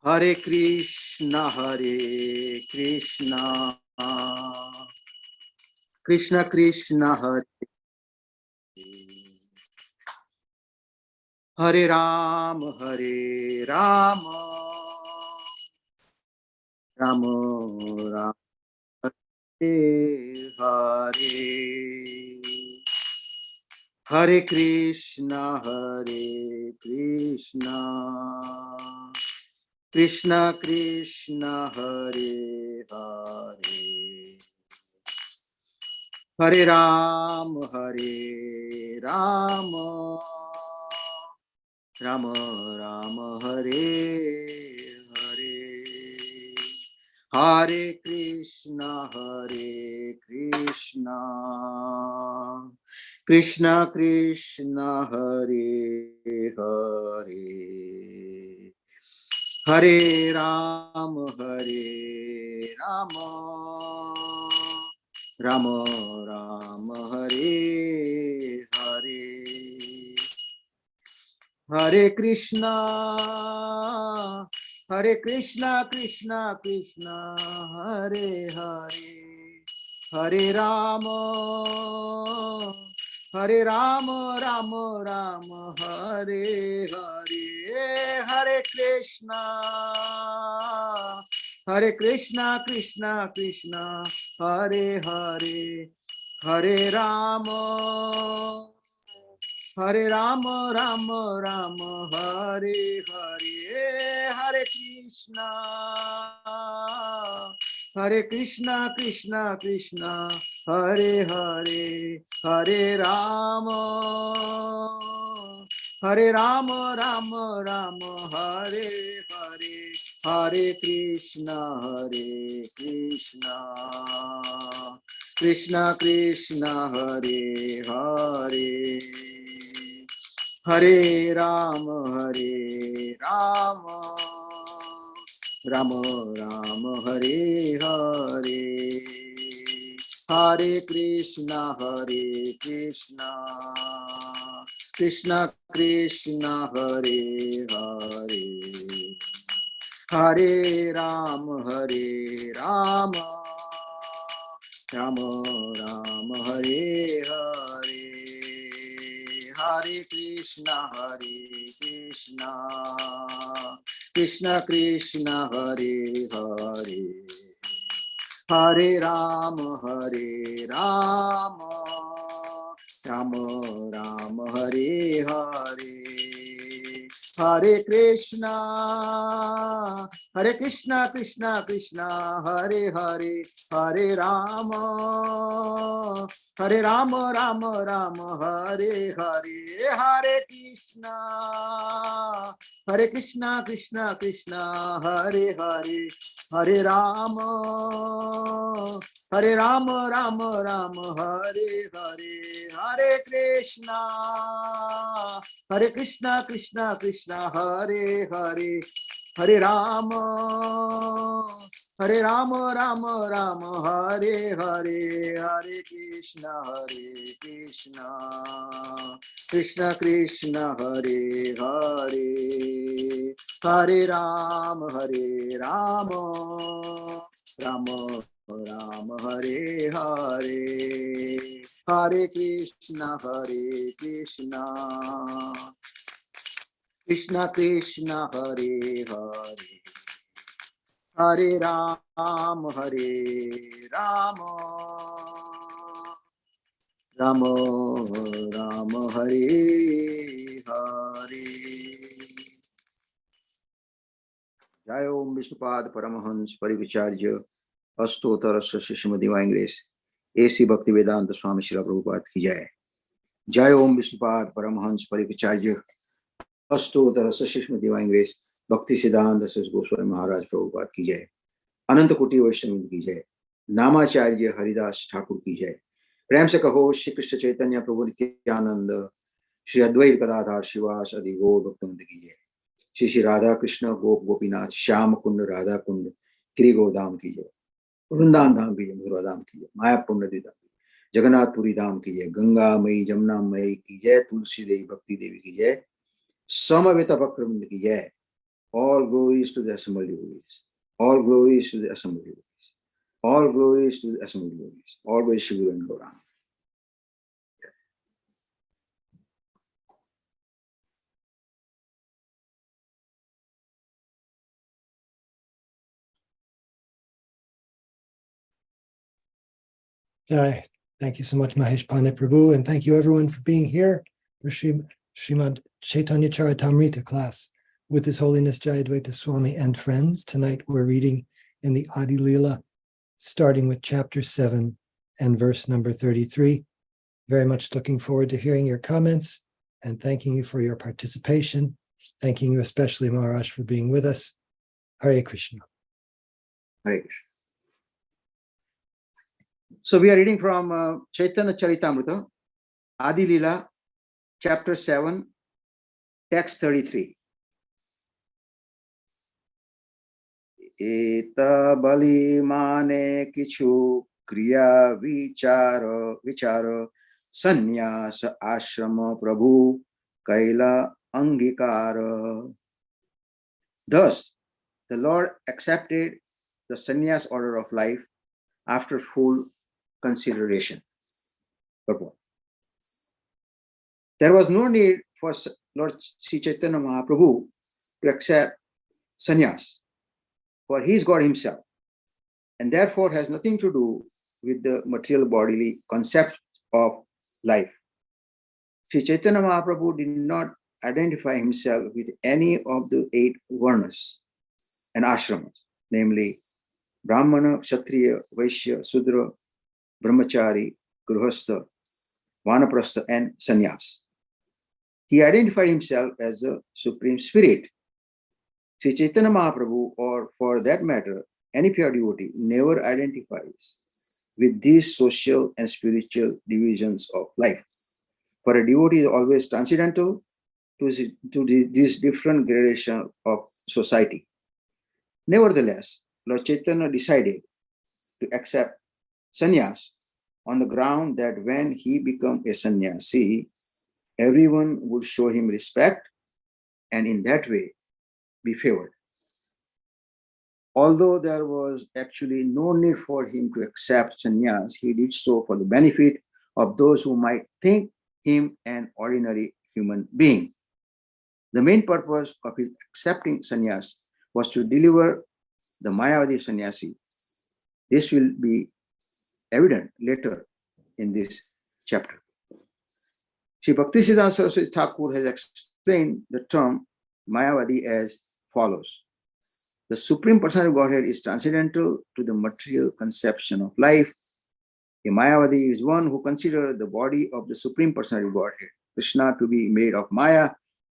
Hare Krishna Krishna Krishna Hare Hare Ram Ram Ram Hare Hare Krishna Krishna Krishna Hare Hare Hare Ram Ram Ram Hare Hare Hare Krishna Krishna Krishna Hare Hare Hare Ram Ram Ram Hare Hare Hare Krishna Krishna Krishna Hare Hare Hare Ram Ram Ram Hare Hare Hare Krishna Krishna Hare Hare Hare Ram Ram Ram Hare Hare Hare Krishna Krishna Hare Hare Hare Ram Ram Ram Hare Hare Hare Krishna Krishna Krishna Hare Hare Hare Ram Ram Ram Hare Hare Hare Krishna Krishna Krishna Hare Hare Hare Ram Ram Ram Hare Hare Hare Krishna Krishna Krishna Hare Hare Hare Ram Ram Ram Hare Hare Hare Krishna Krishna Krishna Hare Hare Hare Ram Ram Ram Hare Hare Hare Krishna Krishna Hare Hare Hare Ram Ram Ram Hare Hare Hare Krishna Krishna Hare Hare Hare Ram Ram Ram Hare Hare Hare Krishna Krishna Krishna Hare Hare Hare Ram Ram Ram Hare Hare Hare Krishna Krishna Krishna Hare Hare Hare Ram Ram Ram Hare Hare Jai Om Vishnupad Paramahans Parivicharya Astotar Srimad Divine Grace A.C. Bhaktivedanta Swami Srila Prabhupada ki jai. Jai Om Vishnupad Paramahans Parivicharya Astotar Srimad Divine Grace Bhakti Siddhanta Saraswati Goswami Maharaj Prabhupada की जय, अनंत कोटि वैष्णव की जय, नामाचार्य हरिदास ठाकुर की जय। प्रेम से कहो श्री कृष्ण चैतन्य प्रभु नित्यानंद श्री अद्वैत गदाधर शिवास आदि गौर भक्तवृंद की जय। श्री श्री राधा कृष्ण गोप गोपीनाथ श्याम कुंड राधा कुंड गिरि गोधाम की जय, वृंदावन धाम की जय, मथुरा धाम की जय, मायापुर नदी धाम की जय, जगन्नाथपुरी धाम की जय, गंगा मई जमुना मई की जय, तुलसी देवी भक्ति देवी की जय, समवेत भक्तवृंद की जय All glories to the assembled devotees. All glories to the assembled devotees. All glories to the assembled devotees. Always Shiva and Gauranga. Jai. Thank you so much, Mahesh Pandit Prabhu, and thank you everyone for being here for Srimad Caitanya-caritamrta class with His Holiness Jayadvaita Swami and friends. Tonight we're reading in the Adi Leela, starting with chapter 7 and verse number 33. Very much looking forward to hearing your comments and thanking you for your participation. Thanking you especially, Maharaj, for being with us. Hare Krishna. Hare Krishna. So we are reading from Caitanya-caritamrta, Adi Leela, chapter 7, text 33. Eta bali mane kichu kriya vichara sannyasa ashrama prabhu kaila angikara. Thus, the Lord accepted the sannyas order of life after full consideration. Purport. There was no need for Lord Sri Chaitanya Mahaprabhu to accept sannyas, for he is God himself, and therefore has nothing to do with the material bodily concept of life. Sri Chaitanya Mahaprabhu did not identify himself with any of the 8 varnas and ashramas, namely Brahmana, Kshatriya, Vaishya, Sudra, Brahmachari, Gruhastha, Vanaprastha, and Sannyas. He identified himself as a Supreme Spirit. Sri Chaitanya Mahaprabhu, or for that matter, any pure devotee, never identifies with these social and spiritual divisions of life. For a devotee is always transcendental to these different gradations of society. Nevertheless, Lord Chaitanya decided to accept sannyas on the ground that when he became a sannyasi, everyone would show him respect and in that way be favored. Although there was actually no need for him to accept sannyas, he did so for the benefit of those who might think him an ordinary human being. The main purpose of his accepting sannyas was to deliver the Mayavadi sannyasi. This will be evident later in this chapter. Sri Bhaktisiddhanta Saraswati Thakur has explained the term Mayavadi as follows. The Supreme Personality of Godhead is transcendental to the material conception of life. A Mayavadi is one who considers the body of the Supreme Personality of Godhead, Krishna, to be made of Maya,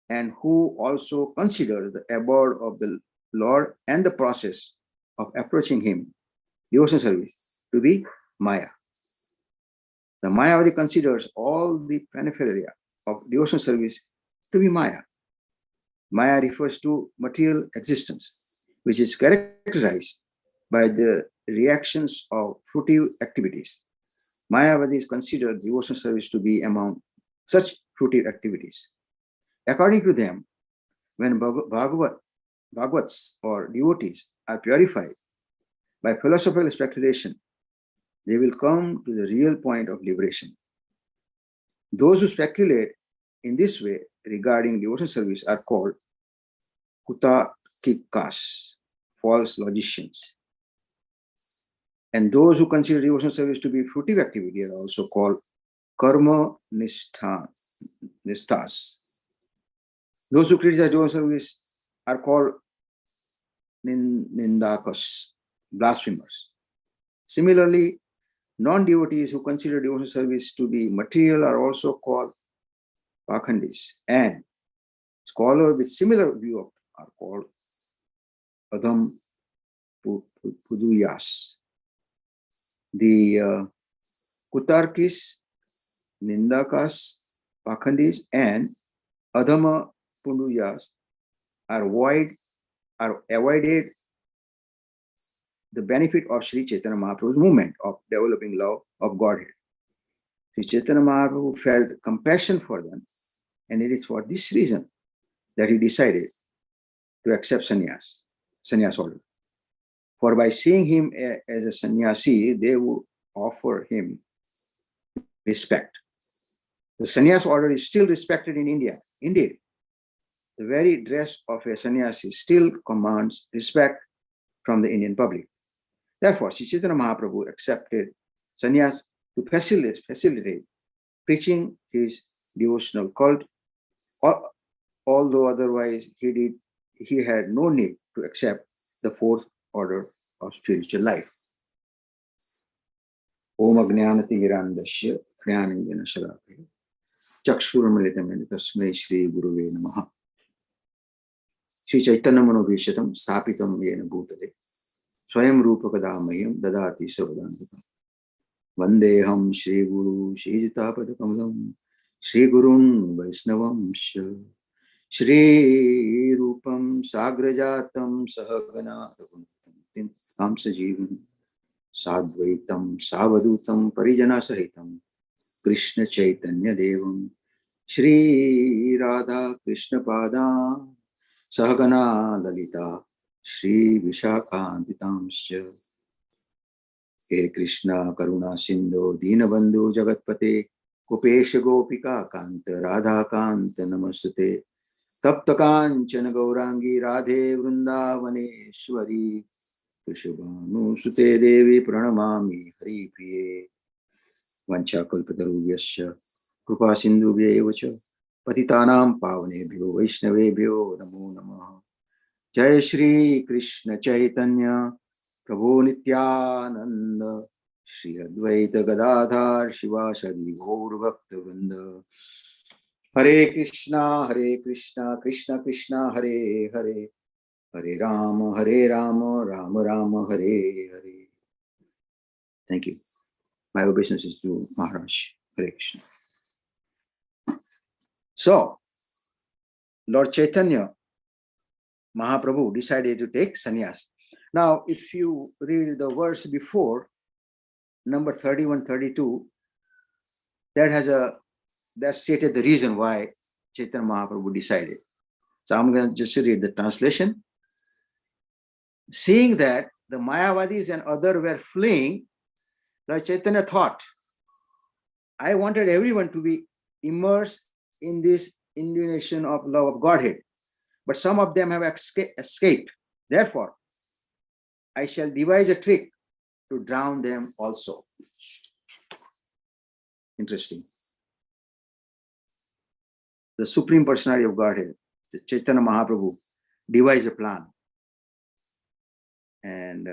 and who also considers the abode of the Lord and the process of approaching him, devotional service, to be Maya. The Mayavadi considers all the paraphernalia of devotional service to be Maya. Maya refers to material existence, which is characterized by the reactions of fruitive activities. Mayavadis consider devotional service to be among such fruitive activities. According to them, when Bhagavats or devotees are purified by philosophical speculation, they will come to the real point of liberation. Those who speculate in this way regarding devotional service are called Kutakikas, false logicians. And those who consider devotional service to be fruitive activity are also called Karma Nisthas. Those who criticize devotional service are called Nindakas, blasphemers. Similarly, non-devotees who consider devotional service to be material are also called Pakhandis, and scholars with similar view are called Adham Puduyas. The Kutarkis, Nindakas, Pakhandis, and Adhama Punduyas are avoided the benefit of Sri Chaitanya Mahaprabhu's movement of developing love of Godhead. Sri Chaitanya Mahaprabhu felt compassion for them, and it is for this reason that he decided to accept sannyas order. For by seeing him as a sannyasi, they would offer him respect. The sannyas order is still respected in India. Indeed, the very dress of a sannyasi still commands respect from the Indian public. Therefore, Sri Chaitanya Mahaprabhu accepted sannyas to facilitate preaching his devotional cult, although otherwise he had no need to accept the fourth order of spiritual life. Om Agnanati Hirandasya Jnananjana Shalakaya Chakshurmilitamani Tasmai Shri Guruve Namaha. Sri Chaitanya Manobhishatam Stapitam Yena Bhutale Swayam Rupa Kadamayam Dadati Savadandika Vandeham Shri Guru Shri Jitapadakamalam Shri Gurun Vaisnavam Shri Rupam Sagrajatam Sahagana Tam Sajivam Sadvaitam Savadutam Parijana Sahitam Krishna Chaitanya Devam Shri Radha Krishna Pada Sahagana Lalita Shri Vishakhantitamscha. He Krishna Karuna Sindhu Dinabandhu Jagatpate Kupesha Gopika Kanta Radha Kanta Namastate Tapta Kanchana Gaurangi Radhe Vrindavaneshwari Tushabhanu Sute Devi Pranamami Hari Priye Vancha Kalpatarubhyasya Krupa Sindhubhya Evacha Patitanam Pavanebhyo Vaishnavebhyo Namo Namaha. Jai Shri Krishna Chaitanya Prabhu Nityananda Shri Advaita Gadadhar Shivasadi Gaur Bhakta Vrinda. Hare Krishna, Krishna Krishna, Hare Hare, Hare Rama, Rama Rama, Hare Hare. Thank you. My obeisances to Maharaj. Hare Krishna. So, Lord Chaitanya Mahaprabhu decided to take sannyas. Now, if you read the verse before, number 31, 32, that stated the reason why Chaitanya Mahaprabhu decided. So I'm going to just read the translation. Seeing that the Mayavadis and others were fleeing, Lord Chaitanya thought, I wanted everyone to be immersed in this indignation of love of Godhead, but some of them have escaped. Therefore, I shall devise a trick to drown them also. Interesting. The Supreme Personality of Godhead, the Chaitanya Mahaprabhu, devised a plan, and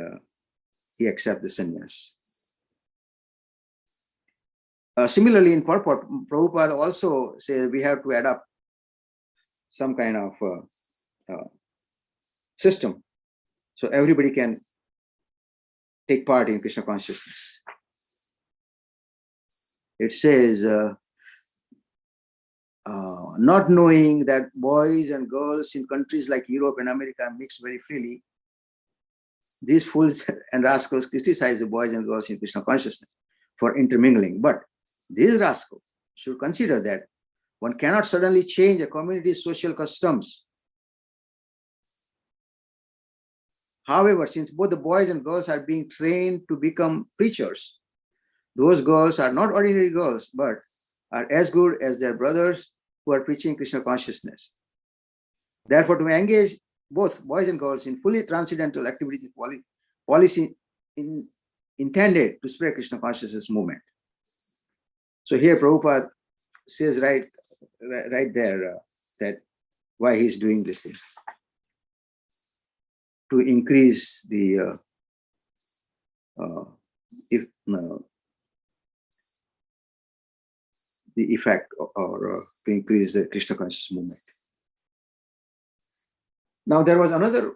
he accepted the sannyas. Similarly, in purport, Prabhupada also says we have to adopt some kind of system so everybody can take part in Krishna consciousness. It says, not knowing that boys and girls in countries like Europe and America mix very freely, these fools and rascals criticize the boys and girls in Krishna consciousness for intermingling. But these rascals should consider that one cannot suddenly change a community's social customs. However, since both the boys and girls are being trained to become preachers, those girls are not ordinary girls, but are as good as their brothers who are preaching Krishna consciousness. Therefore, to engage both boys and girls in fully transcendental activities policy intended to spread Krishna consciousness movement. So here Prabhupada says right there that why he's doing this thing. To increase the effect or to increase the Krishna consciousness movement. Now there was another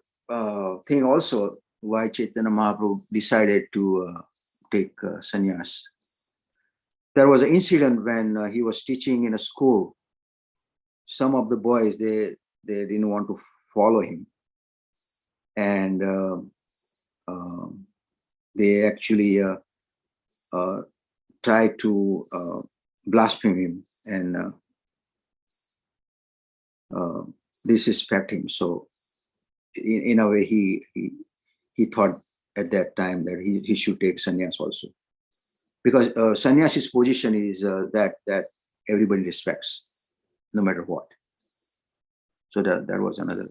thing also why Chaitanya Mahaprabhu decided to take sannyas. There was an incident when he was teaching in a school. Some of the boys, they didn't want to follow him. And they actually tried to blaspheme him and disrespect him. So in a way, he thought at that time that he should take sannyas also, because sannyasi's position is that everybody respects, no matter what. So that was another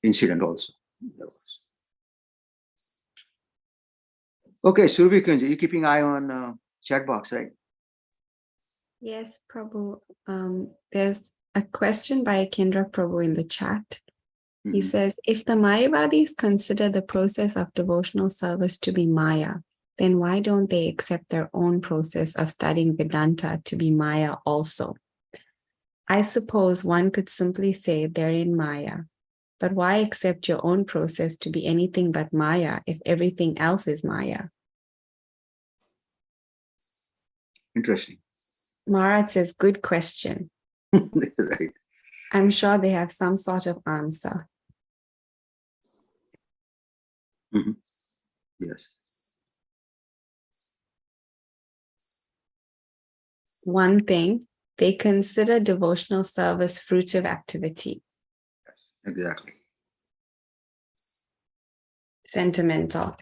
incident also. There was. Okay, Surabhi Kunj, you keeping eye on chat box, right? Yes, Prabhu. There's a question by Kendra Prabhu in the chat. He says, if the Mayavadis consider the process of devotional service to be Maya, then why don't they accept their own process of studying Vedanta to be Maya also? I suppose one could simply say they're in Maya, but why accept your own process to be anything but Maya if everything else is Maya? Interesting. Maharaj says, good question. Right. I'm sure they have some sort of answer. Yes. One thing, they consider devotional service fruitive activity. Exactly. Sentimental.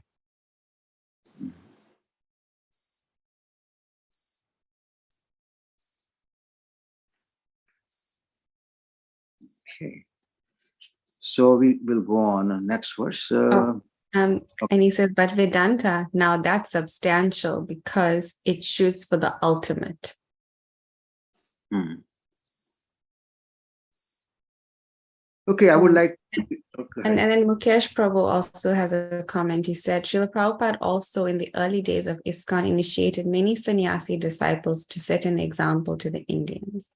Okay. So we will go on next verse. And he says, but Vedanta, now that's substantial because it shoots for the ultimate. Okay, I would like to, and then Mukesh Prabhu also has a comment. He said, Srila Prabhupada also in the early days of ISKCON initiated many sannyasi disciples to set an example to the Indians.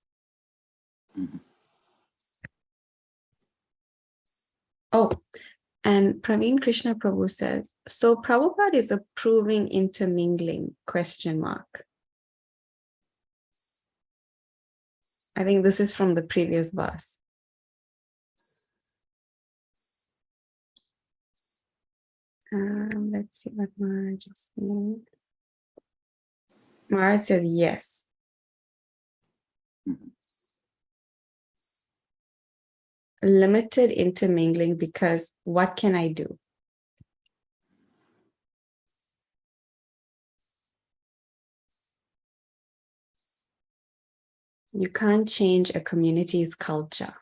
Oh, and Praveen Krishna Prabhu said, so Prabhupada is approving intermingling, ? I think this is from the previous verse. Let's see what Maharaj is saying. Maharaj says yes. Limited intermingling because what can I do? You can't change a community's culture.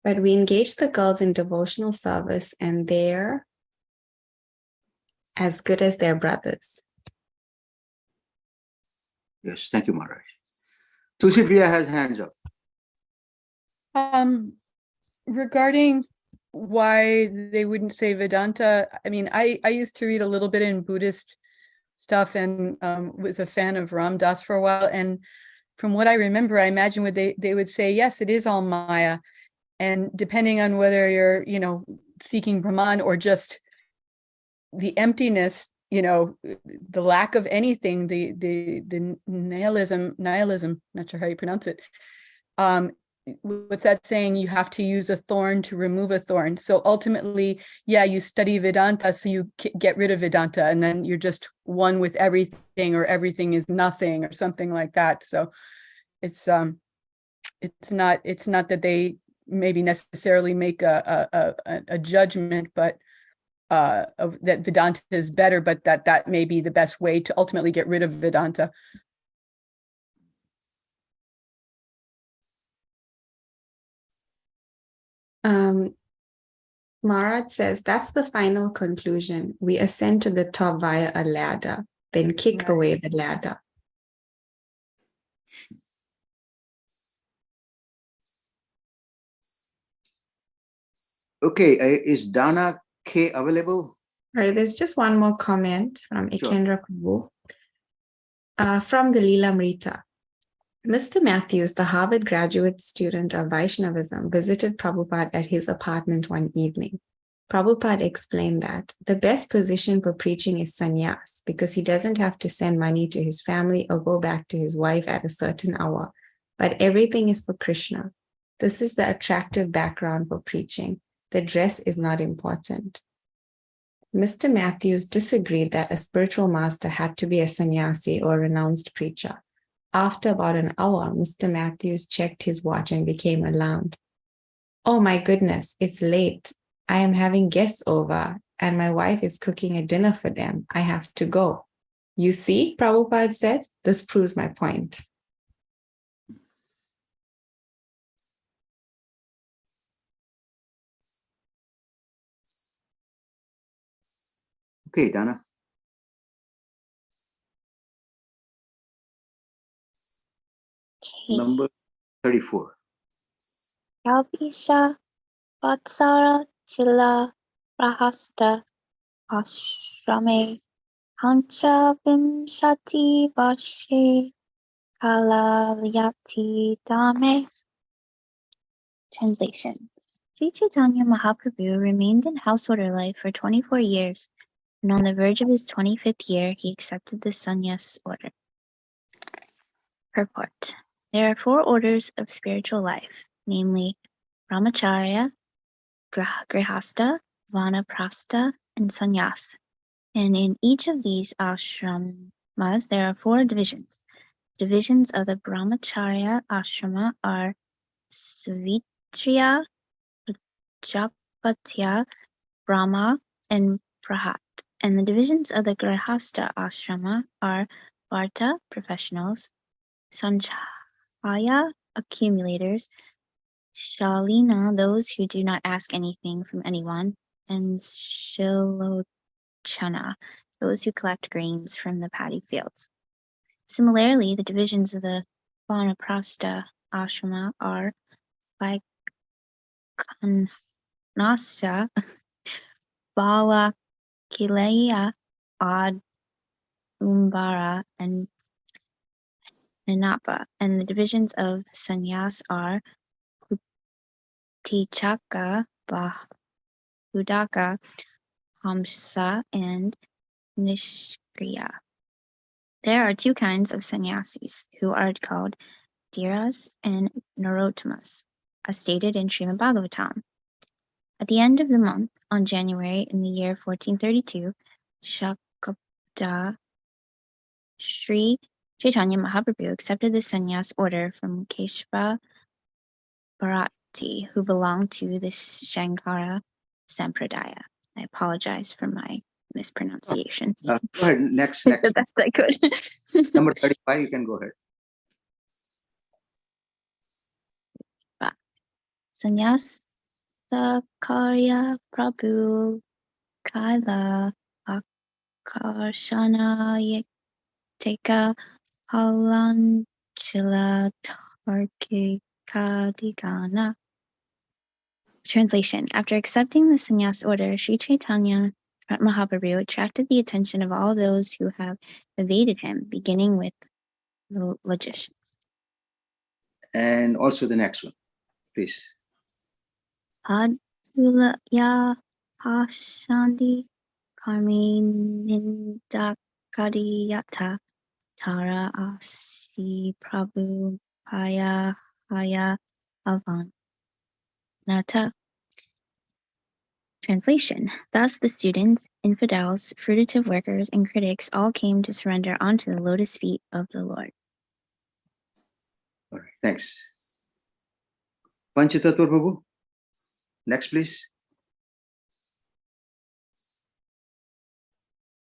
But we engage the girls in devotional service and they're as good as their brothers. Yes, thank you, Maharaj. Tulsi Priya has hands up. Regarding why they wouldn't say Vedanta, I mean, I used to read a little bit in Buddhist stuff and was a fan of Ram Dass for a while. And from what I remember, I imagine they would say, yes, it is all Maya. And depending on whether you're, seeking Brahman or just the emptiness, the lack of anything, the nihilism, not sure how you pronounce it. What's that saying? You have to use a thorn to remove a thorn. So ultimately, yeah, you study Vedanta, so you get rid of Vedanta, and then you're just one with everything, or everything is nothing, or something like that. So it's not that they maybe necessarily make a judgment, but that Vedanta is better, but that may be the best way to ultimately get rid of Vedanta. Maharaj says that's the final conclusion. We ascend to the top via a ladder, then kick away the ladder. Okay, is Dana K available? All right, there's just one more comment from Ikendra Prabhu from the Lilamrita. Mr. Matthews, the Harvard graduate student of Vaishnavism, visited Prabhupada at his apartment one evening. Prabhupada explained that the best position for preaching is sannyas because he doesn't have to send money to his family or go back to his wife at a certain hour, but everything is for Krishna. This is the attractive background for preaching. The dress is not important. Mr. Matthews disagreed that a spiritual master had to be a sannyasi or renounced preacher. After about an hour, Mr. Matthews checked his watch and became alarmed. Oh my goodness, it's late. I am having guests over and my wife is cooking a dinner for them. I have to go. You see, Prabhupada said, this proves my point. Okay, Dana. Okay. Number 34. Yabisha Vatsara Chila Rahasta Ashrame Hancha Vimshati Vashe Kalavyati Dame. Translation. Sri Chaitanya Mahaprabhu remained in householder life for 24 years, and on the verge of his 25th year, he accepted the sannyas order. Purport. There are 4 orders of spiritual life, namely Brahmacharya, Grihastha, Vanaprastha, and Sannyas. And in each of these ashramas, there are 4 divisions. Divisions of the Brahmacharya ashrama are Savitriya, Prajapatya, Brahma, and Prahat. And the divisions of the Grihastha ashrama are Varta, professionals, Sanchaya, accumulators, Shalina, those who do not ask anything from anyone, and Shilochana, those who collect grains from the paddy fields. Similarly, the divisions of the Vanaprastha ashrama are Vaikanasya, Bala, Kileya, Ad, Umbara, and Nanapa, and the divisions of sannyas are Tichaka, Bahudaka, Hamsa, and Nishkriya. There are 2 kinds of sannyasis, who are called Dhiras and Narottamas, as stated in Srimad-Bhagavatam. At the end of the month, on January in the year 1432, Shakabda Sri Chaitanya Mahaprabhu accepted the sannyas order from Keshava Bharati, who belonged to the Shankara Sampradaya. I apologize for my mispronunciation. Go ahead. Next. The best I could. Number 35, you can go ahead. Sannyasa Prabhu Kaila Akarshana Yeteka Halanchila Tarkikadigana. Translation. After accepting the sannyas order, Sri Chaitanya Mahaprabhu attracted the attention of all those who have evaded him, beginning with the logicians. And also the next one, please. Adulaya Hashandi Karminindakadiyata Tara Asi Prabhu Paya Haya Avanata. Translation. Thus the students, infidels, fruitative workers, and critics all came to surrender onto the lotus feet of the Lord. All right, thanks. Panchatattva Prabhu. Next, please.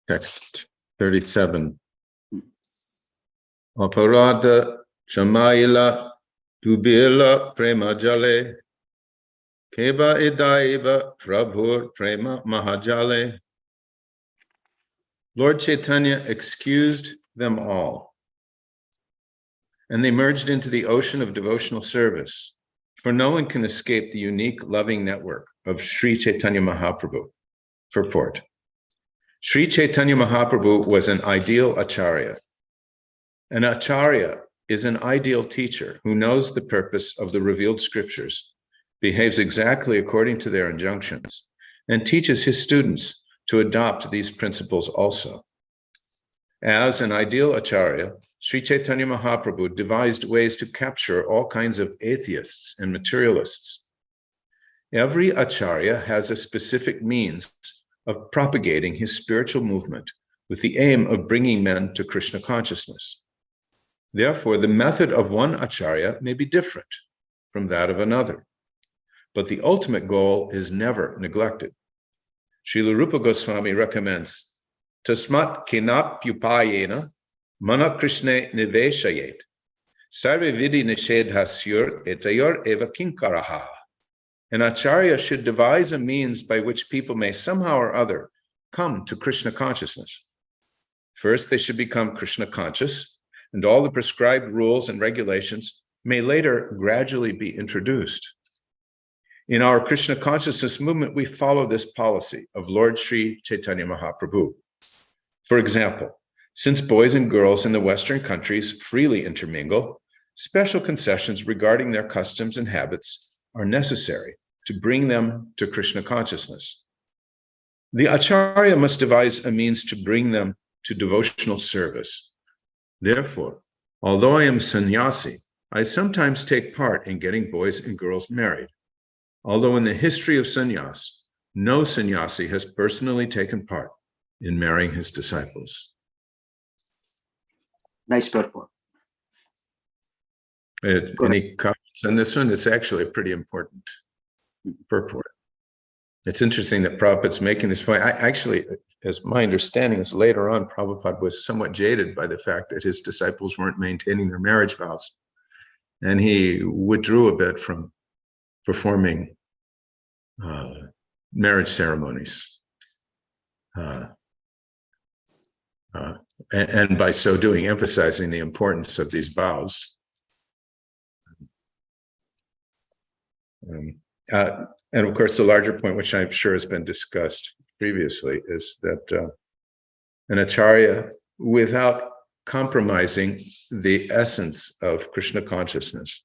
Text 37. Aparada Shamaila Dubila Prema Jale Keba Idaiba Prabhur Prema Mahajale. Lord Chaitanya excused them all, and they merged into the ocean of devotional service, for no one can escape the unique loving network of Sri Chaitanya Mahaprabhu. Purport. Sri Chaitanya Mahaprabhu was an ideal acharya. An acharya is an ideal teacher who knows the purpose of the revealed scriptures, behaves exactly according to their injunctions, and teaches his students to adopt these principles also. As an ideal acharya, Sri Chaitanya Mahaprabhu devised ways to capture all kinds of atheists and materialists. Every acharya has a specific means of propagating his spiritual movement with the aim of bringing men to Krishna consciousness. Therefore, the method of one acharya may be different from that of another, but the ultimate goal is never neglected. Srila Rupa Goswami recommends, Tasmat kinapyupayena mana Krishna niveshayet, sarve vidi nishedhasyur etayor eva kinkaraha. An acharya should devise a means by which people may somehow or other come to Krishna consciousness. First, they should become Krishna conscious, and all the prescribed rules and regulations may later gradually be introduced. In our Krishna consciousness movement, we follow this policy of Lord Sri Chaitanya Mahaprabhu. For example, since boys and girls in the Western countries freely intermingle, special concessions regarding their customs and habits are necessary to bring them to Krishna consciousness. The acharya must devise a means to bring them to devotional service. Therefore, although I am sannyasi, I sometimes take part in getting boys and girls married. Although in the history of sannyas, no sannyasi has personally taken part in marrying his disciples. Nice purport. Any comments on this one? It's actually a pretty important purport. It's interesting that Prabhupada's making this point. I actually, as my understanding is later on, Prabhupada was somewhat jaded by the fact that his disciples weren't maintaining their marriage vows. And he withdrew a bit from performing marriage ceremonies. And by so doing, emphasizing the importance of these vows. And of course, the larger point, which I'm sure has been discussed previously, is that an acharya, without compromising the essence of Krishna consciousness,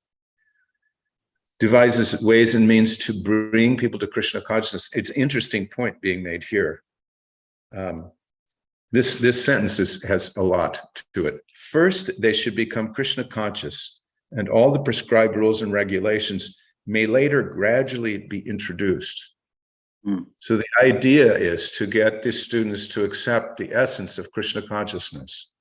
devises ways and means to bring people to Krishna consciousness. It's an interesting point being made here. This sentence has a lot to it. First, they should become Krishna conscious, and all the prescribed rules and regulations may later gradually be introduced. So the idea is to get the students to accept the essence of Krishna consciousness,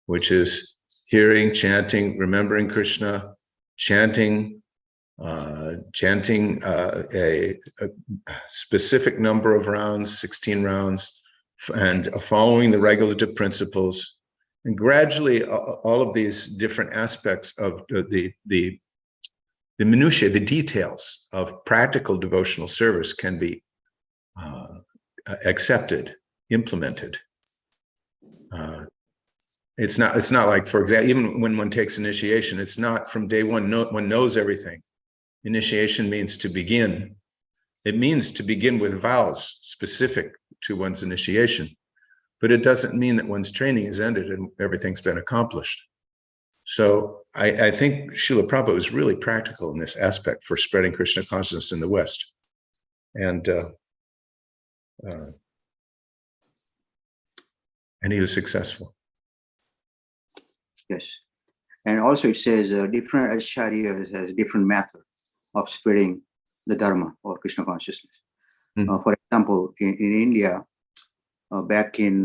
which is hearing, chanting, remembering Krishna, chanting a specific number of rounds, 16 rounds, and following the regulative principles. And gradually, all of these different aspects of the minutiae, the details of practical devotional service can be accepted, implemented. It's not like, for example, even when one takes initiation, it's not from day one, one knows everything. Initiation means to begin. It means to begin with vows specific to one's initiation, but it doesn't mean that one's training is ended and everything's been accomplished. So I think Srila Prabhupada was really practical in this aspect for spreading Krishna consciousness in the West. And he was successful. Yes. And also it says different acharyas has different method of spreading the Dharma or Krishna consciousness. For example, in India, back in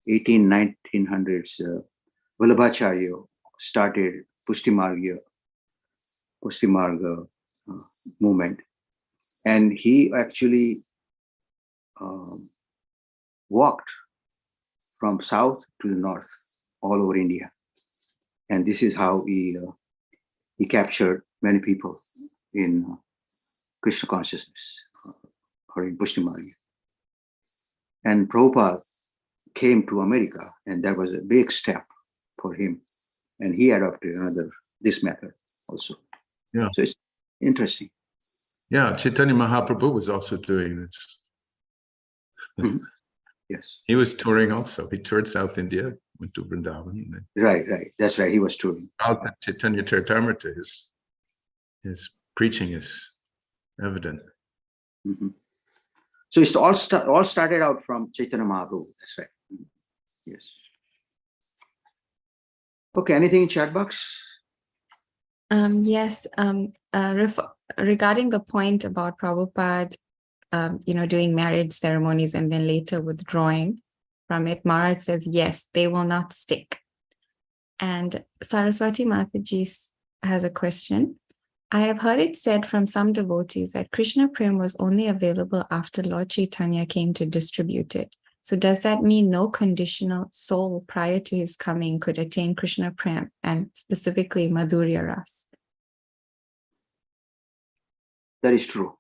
1900s, Vallabhacharya started Pushtimarga movement. And he actually walked from south to the north, all over India. And this is how he captured many people in Krishna consciousness, or in Pushtimarga. And Prabhupada came to America, and that was a big step for him. And he adopted this method also. Yeah. So it's interesting. Yeah, Chaitanya Mahaprabhu was also doing this. Mm-hmm. Yes. He was touring also. He toured South India, went to Vrindavan. Right. That's right. He was touring. Caitanya-caritamrta, his preaching is evident. Mm-hmm. So it's all started out from Chaitanya Mahaprabhu. That's right. Yes. Okay. Anything in chat box? Yes. Regarding the point about Prabhupada doing marriage ceremonies and then later withdrawing from it, Maharaj says, yes, they will not stick. And Saraswati Mataji has a question. I have heard it said from some devotees that Krishna Prem was only available after Lord Chaitanya came to distribute it. So does that mean no conditional soul prior to his coming could attain Krishna Prem, and specifically Madhurya Ras? That is true.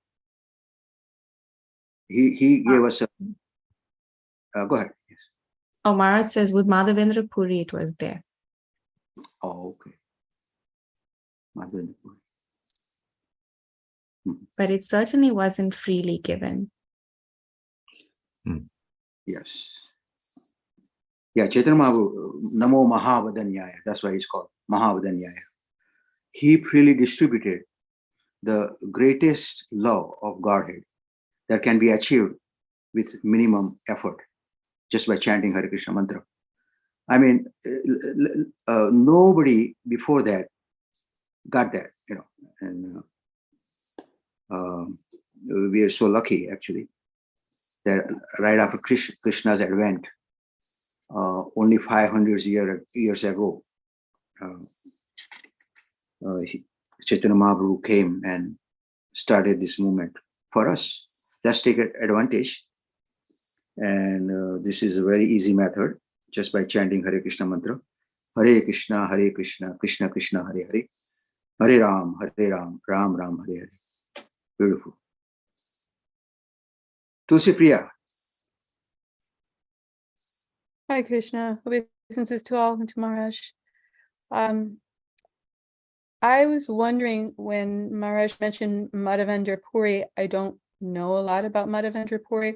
He gave us a... go ahead. Yes. Oh, Maharaj says with Madhavendra Puri it was there. Oh, okay. Madhavendra Puri. But it certainly wasn't freely given. Yes. Yeah, Chaitanya Mahaprabhu, Namo Mahavadanyaya, that's why it's called Mahavadanyaya. He freely distributed the greatest love of Godhead that can be achieved with minimum effort, just by chanting Hare Krishna mantra. I mean, nobody before that got that, and we are so lucky actually that right after Krishna's advent, only 500 years ago, Chaitanya Mahaprabhu came and started this movement for us. Let's take advantage. And this is a very easy method, just by chanting Hare Krishna mantra. Hare Krishna, Krishna Krishna, Hare Hare. Hare Ram, Ram Ram, Hare Hare. Beautiful. Tulsi Priya. Hi, Krishna. Obeisances to all and to Maharaj. I was wondering when Maharaj mentioned Madhavendra Puri, I don't know a lot about Madhavendra Puri,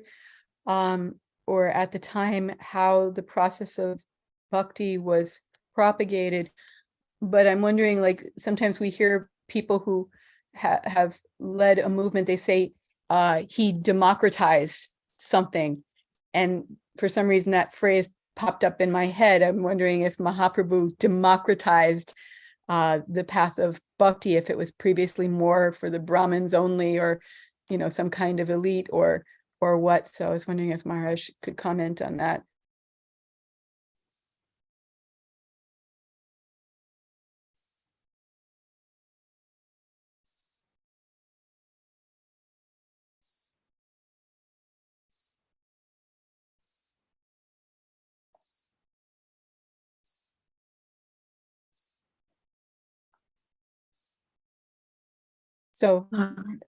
or at the time how the process of bhakti was propagated. But I'm wondering, like, sometimes we hear people who have led a movement, they say he democratized something. And for some reason that phrase popped up in my head. I'm wondering if Mahaprabhu democratized the path of bhakti, if it was previously more for the Brahmins only, or some kind of elite, or what. So I was wondering if Maharaj could comment on that. So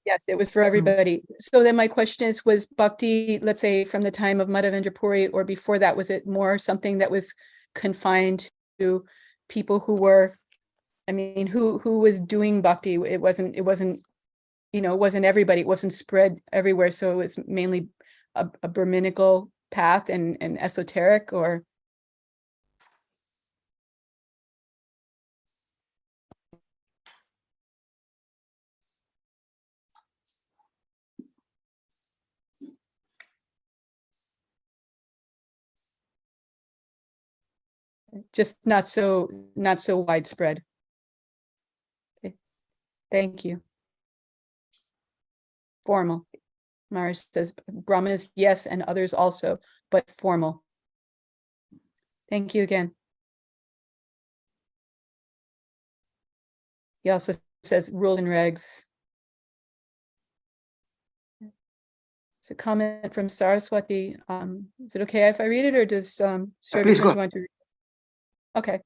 yes, it was for everybody. So then my question is, was bhakti, let's say from the time of Madhavendra Puri or before that, was it more something that was confined to people who were, who was doing bhakti? It wasn't everybody, it wasn't spread everywhere. So it was mainly a Brahminical path and esoteric, or? Just not so widespread. Okay. Thank you. Formal. Maharaj says Brahmanas, yes, and others also, but formal. Thank you again. He also says rules and regs. It's a comment from Saraswati. Is it okay if I read it, or does Please go. want to read? Okay.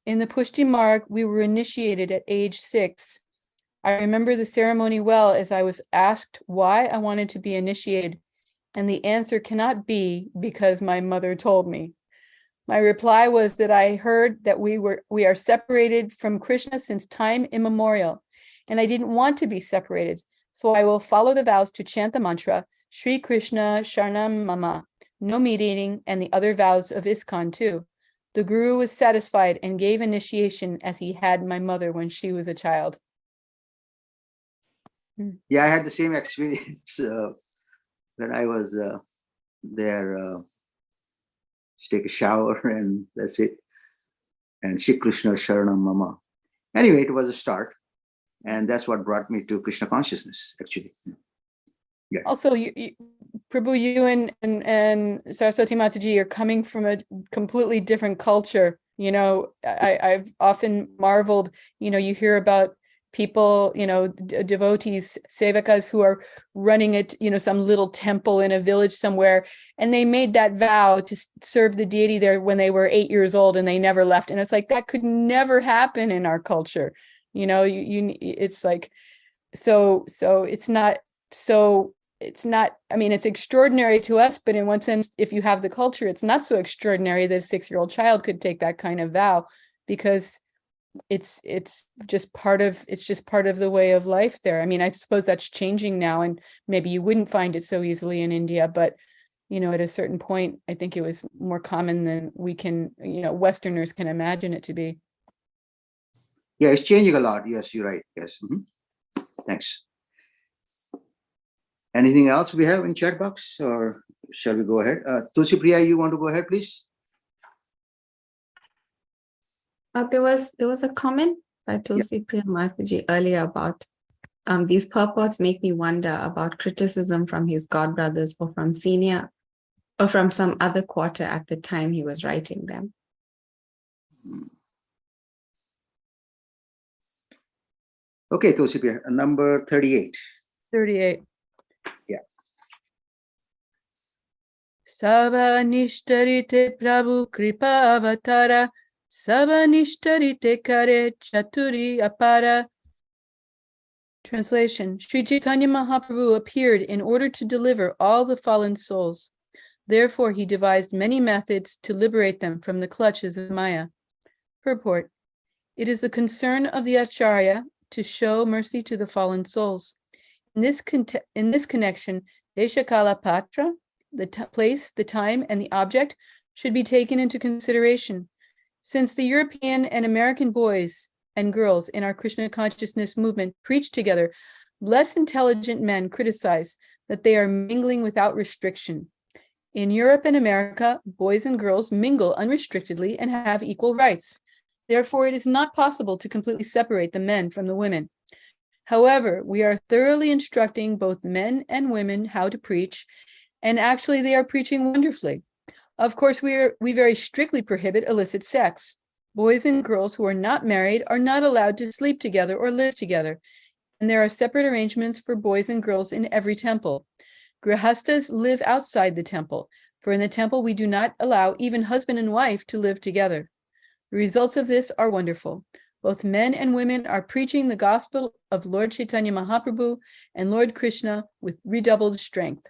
In the Pushti Marg, we were initiated at age 6. I remember the ceremony well, as I was asked why I wanted to be initiated, and the answer cannot be because my mother told me. My reply was that I heard that we are separated from Krishna since time immemorial, and I didn't want to be separated, so I will follow the vows to chant the mantra, Shri Krishna Sharanam Mama, no meat eating, and the other vows of ISKCON too. The Guru was satisfied and gave initiation as he had my mother when she was a child. Yeah, I had the same experience when I was there. Take a shower and that's it. And Shri Krishna Sharanam Mama. Anyway, it was a start. And that's what brought me to Krishna consciousness, actually. Yeah. Also, Prabhu, you and Saraswati Mataji are coming from a completely different culture. You know, I've often marveled, you know, you hear about people, you know, devotees, sevakas who are running it, you know, some little temple in a village somewhere, and they made that vow to serve the deity there when they were 8 years old, and they never left. And it's like, that could never happen in our culture. You know, it's like, so it's not, I mean, it's extraordinary to us, but in one sense, if you have the culture, it's not so extraordinary that a 6-year-old child could take that kind of vow, because it's just part of the way of life there. I mean, I suppose that's changing now, and maybe you wouldn't find it so easily in India, but you know, at a certain point, I think it was more common than we can, you know, Westerners can imagine it to be. Yeah, it's changing a lot. Yes, you're right. Yes. Thanks. Anything else we have in chat box, or shall we go ahead? Tulsi Priya, you want to go ahead, please? There was a comment by Tulsi Priya Mataji earlier about these purports make me wonder about criticism from his godbrothers or from senior or from some other quarter at the time he was writing them. Okay, Tulsi Priya, number 38. 38. Yeah. Sava nishtarite Prabhu kripa avatara, Sava nishtarite kare chaturi apara. Translation: Sri Chaitanya Mahaprabhu appeared in order to deliver all the fallen souls. Therefore, he devised many methods to liberate them from the clutches of Maya. Purport: It is the concern of the Acharya to show mercy to the fallen souls. In this connection, Deshakala Patra, the place, the time, and the object should be taken into consideration. Since the European and American boys and girls in our Krishna consciousness movement preach together, less intelligent men criticize that they are mingling without restriction. In Europe and America, boys and girls mingle unrestrictedly and have equal rights. Therefore, it is not possible to completely separate the men from the women. However, we are thoroughly instructing both men and women how to preach, and actually they are preaching wonderfully. Of course, we very strictly prohibit illicit sex. Boys and girls who are not married are not allowed to sleep together or live together, and there are separate arrangements for boys and girls in every temple. Grihastas live outside the temple, for in the temple we do not allow even husband and wife to live together. The results of this are wonderful. Both men and women are preaching the gospel of Lord Chaitanya Mahaprabhu and Lord Krishna with redoubled strength.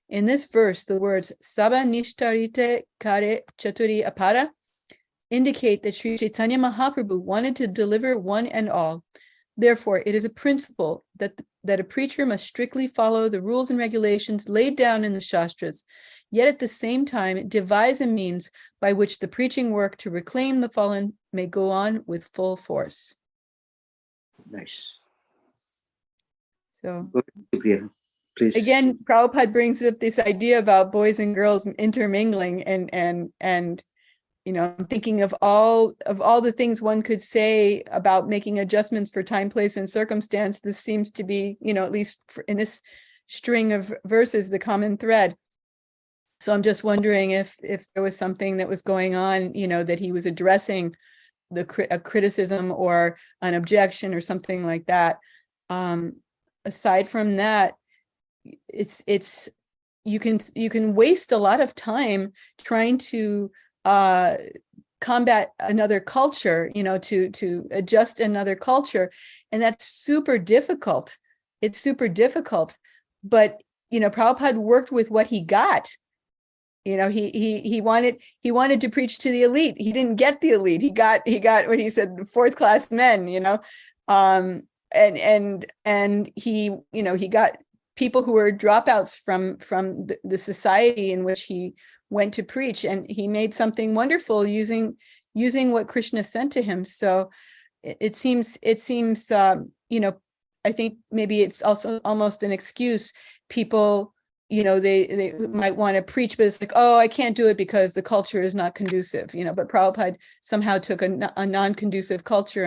In this verse, the words Saba Nishtarite Kare Chaturi Apara indicate that Sri Chaitanya Mahaprabhu wanted to deliver one and all. Therefore, it is a principle that a preacher must strictly follow the rules and regulations laid down in the Shastras, yet at the same time devise a means by which the preaching work to reclaim the fallen may go on with full force. Nice. So, Priya, please. again, Prabhupada brings up this idea about boys and girls intermingling, and you know, I'm thinking of all the things one could say about making adjustments for time, place, and circumstance. This seems to be, you know, at least in this string of verses, the common thread. So I'm just wondering if there was something that was going on, you know, that he was addressing a criticism or an objection or something like that. Aside from that, it's you can waste a lot of time trying to combat another culture, you know, to adjust another culture, and that's super difficult. It's super difficult, but you know, Prabhupada worked with what he got. You know, he wanted to preach to the elite. He didn't get the elite. He got what he said, fourth class men. You know, and he, you know, he got people who were dropouts from the society in which he went to preach, and he made something wonderful using what Krishna sent to him. So it seems you know, I think maybe it's also almost an excuse. People, you know, they might want to preach, but it's like, oh, I can't do it because the culture is not conducive, you know. But Prabhupada somehow took a non-conducive culture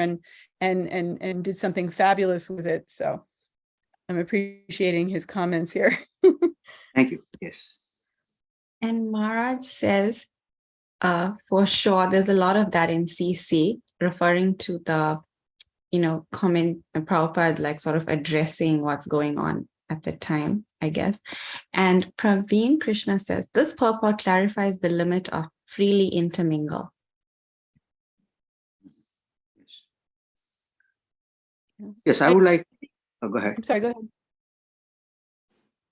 and did something fabulous with it. So I'm appreciating his comments here. Thank you. Yes. And Maharaj says, for sure, there's a lot of that in CC, referring to the, comment Prabhupada, like sort of addressing what's going on at the time, I guess. And Praveen Krishna says, this purport clarifies the limit of freely intermingle. Yes, I would like. Oh, go ahead. I'm sorry, go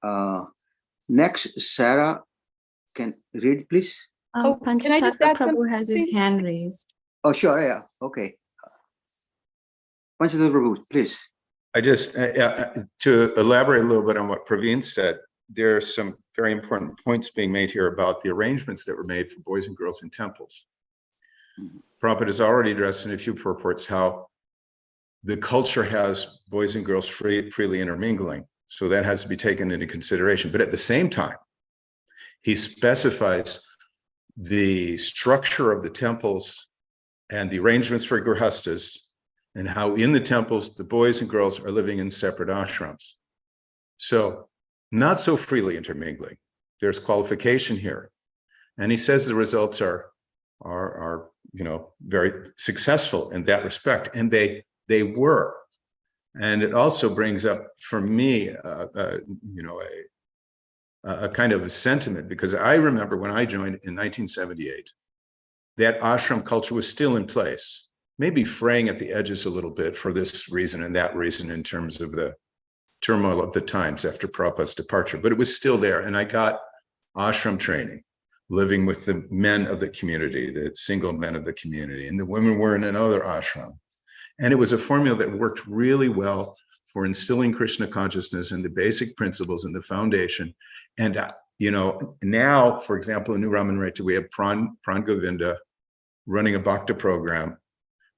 ahead. Next, Sarah, can read, please. Can I just Panchatattva add Prabhu has his something? hand raised. Oh, sure. Yeah. Okay. Panchatattva Prabhu, please. I just, to elaborate a little bit on what Praveen said, there are some very important points being made here about the arrangements that were made for boys and girls in temples. Prabhupada has already addressed in a few purports how the culture has boys and girls freely intermingling. So that has to be taken into consideration. But at the same time, he specifies the structure of the temples and the arrangements for grihastas, and how in the temples, the boys and girls are living in separate ashrams. So not so freely intermingling. There's qualification here. And he says the results are very successful in that respect. And they were. And it also brings up for me, a kind of a sentiment, because I remember when I joined in 1978, that ashram culture was still in place, maybe fraying at the edges a little bit for this reason and that reason in terms of the turmoil of the times after Prabhupada's departure, but it was still there. And I got ashram training, living with the men of the community, the single men of the community, and the women were in another ashram. And it was a formula that worked really well for instilling Krishna consciousness and the basic principles and the foundation. And, now, for example, in New Ramanreta, we have Pran Govinda running a bhakta program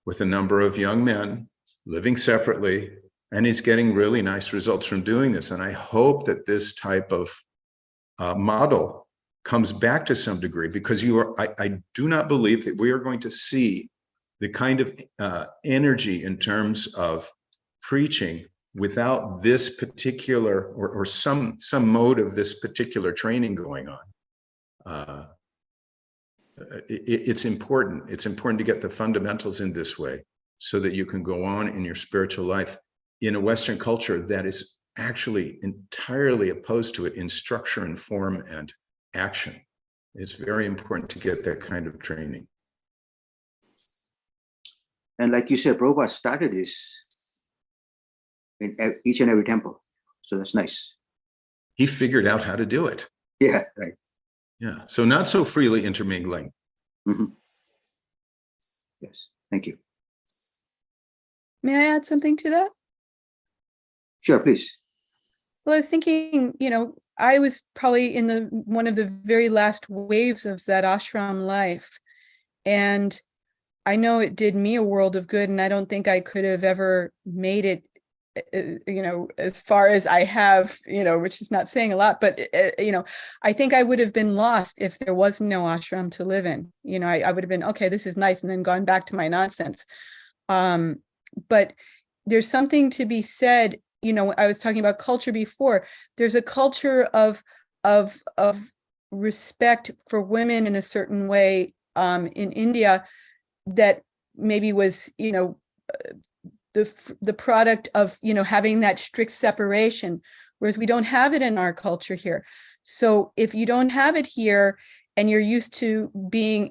with a number of young men living separately, and he's getting really nice results from doing this. And I hope that this type of model comes back to some degree, because I do not believe that we are going to see the kind of energy in terms of preaching without this particular or some mode of this particular training going on. It's important. It's important to get the fundamentals in this way so that you can go on in your spiritual life in a Western culture that is actually entirely opposed to it in structure and form and action. It's very important to get that kind of training. And like you said, Prabhupada started this in each and every temple. So that's nice. He figured out how to do it. Yeah, right. Yeah, so not so freely intermingling. Mm-hmm. Yes, thank you. May I add something to that? Sure, please. Well, I was thinking, I was probably in one of the very last waves of that ashram life. And I know it did me a world of good, and I don't think I could have ever made it, as far as I have, which is not saying a lot, but, I think I would have been lost if there was no ashram to live in. I would have been, okay, this is nice, and then gone back to my nonsense. But there's something to be said, I was talking about culture before. There's a culture of respect for women in a certain way in India that maybe was, the product of, having that strict separation, whereas we don't have it in our culture here. So if you don't have it here and you're used to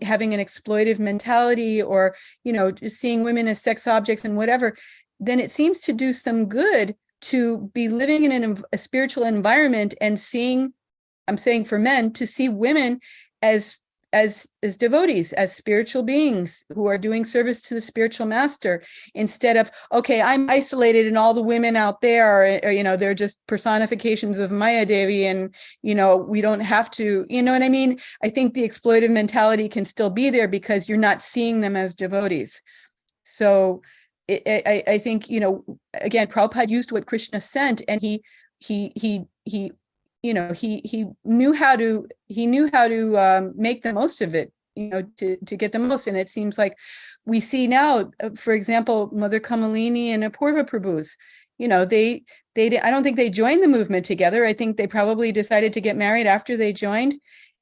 having an exploitive mentality, or, just seeing women as sex objects and whatever, then it seems to do some good to be living in a spiritual environment and seeing, I'm saying for men, to see women as devotees, as spiritual beings who are doing service to the spiritual master, instead of, okay, I'm isolated and all the women out there are, they're just personifications of Maya Devi, and, we don't have to, you know what I mean? I think the exploitive mentality can still be there because you're not seeing them as devotees. So I think, again, Prabhupada used what Krishna sent, and he knew how to make the most of it, to get the most. And it seems like we see now, for example, Mother Kamalini and Apurva Prabhus, I don't think they joined the movement together. I think they probably decided to get married after they joined,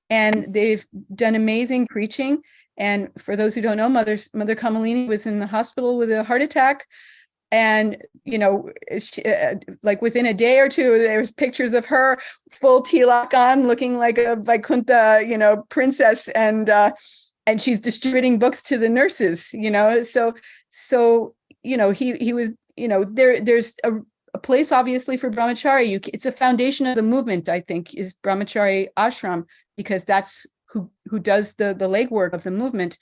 and they've done amazing preaching. And for those who don't know, Mother Kamalini was in the hospital with a heart attack. And, like within a day or two, there was pictures of her full tilak on, looking like a Vaikuntha, princess. And she's distributing books to the nurses, So, he was, there's a place obviously for brahmachari. It's a foundation of the movement, I think, is brahmachari ashram, because that's who does the legwork of the movement.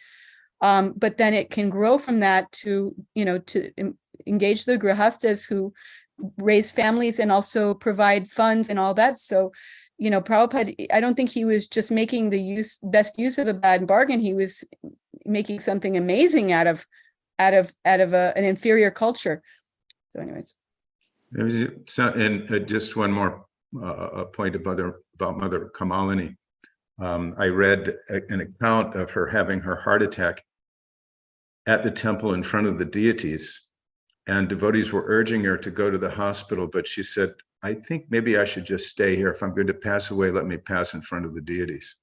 But then it can grow from that to engage the grihastas who raise families and also provide funds and all that. So, Prabhupada, I don't think he was just making the best use of a bad bargain. He was making something amazing out of an inferior culture. So, anyways. And just one more point about Mother Kamalini. I read an account of her having her heart attack at the temple in front of the deities, and devotees were urging her to go to the hospital, but she said, I think maybe I should just stay here. If I'm going to pass away, let me pass in front of the deities.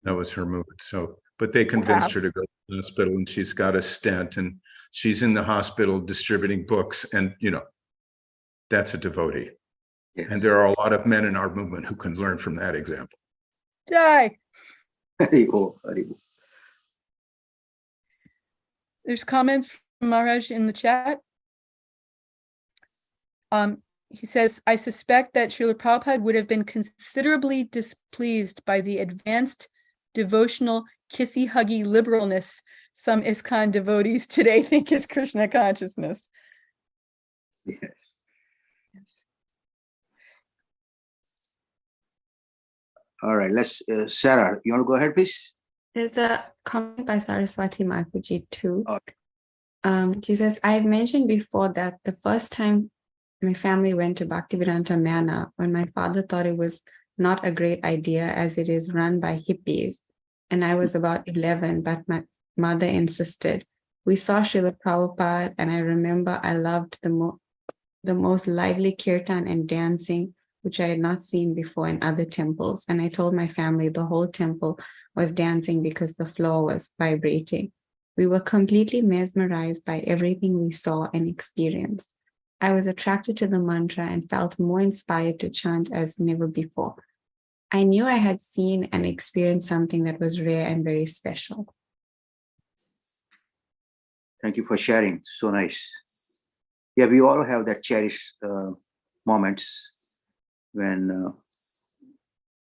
That was her movement. So, but they convinced her to go to the hospital, and she's got a stent, and she's in the hospital distributing books, and that's a devotee. Yes. And there are a lot of men in our movement who can learn from that example. Jai. Haribo. There's comments from Maharaj in the chat. He says, I suspect that Srila Prabhupada would have been considerably displeased by the advanced devotional kissy-huggy liberalness some ISKCON devotees today think is Krishna consciousness. Yes. All right, let's, Sarah, you want to go ahead, please? There's a comment by Saraswati Mataji too. Okay. She says, I've mentioned before that the first time my family went to Bhaktivedanta Mana, when my father thought it was not a great idea as it is run by hippies, and I was about 11, but my mother insisted. We saw Srila Prabhupada, and I remember I loved the most lively kirtan and dancing, which I had not seen before in other temples. And I told my family the whole temple was dancing because the floor was vibrating. We were completely mesmerized by everything we saw and experienced. I was attracted to the mantra and felt more inspired to chant as never before. I knew I had seen and experienced something that was rare and very special. Thank you for sharing. So nice. Yeah, we all have that cherished moments when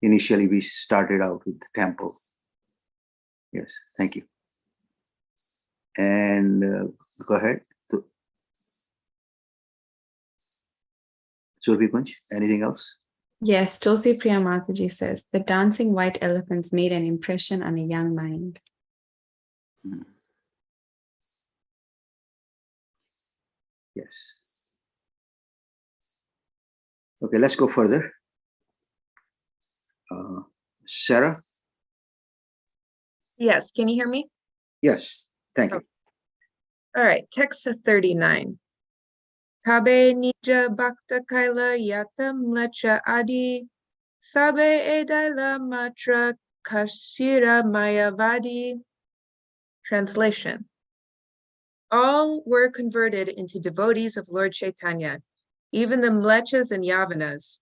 initially we started out with the temple. Yes, thank you. And go ahead. Surabhi Kunj, anything else? Yes, Tulsi Priya Mataji says, the dancing white elephants made an impression on a young mind. Yes. Okay, let's go further. Sarah? Yes, can you hear me? Yes, thank you. All right, text 39. Kabe nija bhakta kaila yata mlecha adi, sabe edaila matra kashira mayavadi. Translation. All were converted into devotees of Lord Chaitanya, even the mlechas and yavanas.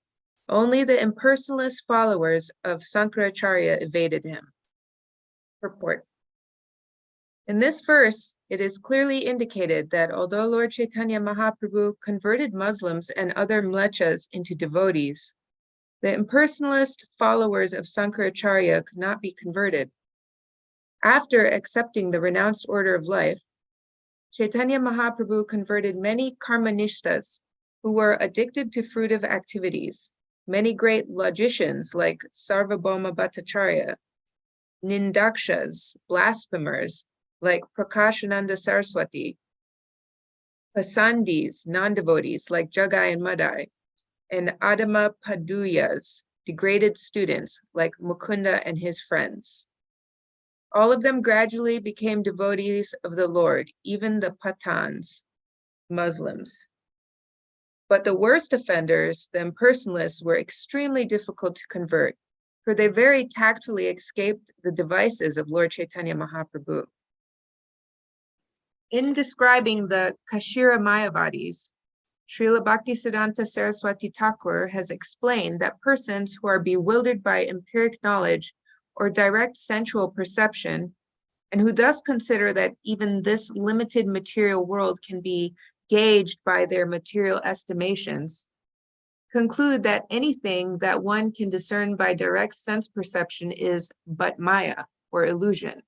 Only the impersonalist followers of Sankaracharya evaded him. Purport. In this verse, it is clearly indicated that although Lord Chaitanya Mahaprabhu converted Muslims and other mlechas into devotees, the impersonalist followers of Sankaracharya could not be converted. After accepting the renounced order of life, Chaitanya Mahaprabhu converted many karmanishtas who were addicted to fruitive activities, many great logicians like Sarvabhauma Bhattacharya, Nindakshas, blasphemers like Prakashananda Saraswati, Pasandis, non-devotees like Jagai and Madai, and Adama Paduyas, degraded students like Mukunda and his friends. All of them gradually became devotees of the Lord, even the Pathans, Muslims. But the worst offenders, the impersonalists, were extremely difficult to convert, for they very tactfully escaped the devices of Lord Chaitanya Mahaprabhu. In describing the Kashira Mayavadis, Srila Bhaktisiddhanta Saraswati Thakur has explained that persons who are bewildered by empiric knowledge or direct sensual perception, and who thus consider that even this limited material world can be gauged by their material estimations, conclude that anything that one can discern by direct sense perception is but Maya, or illusion.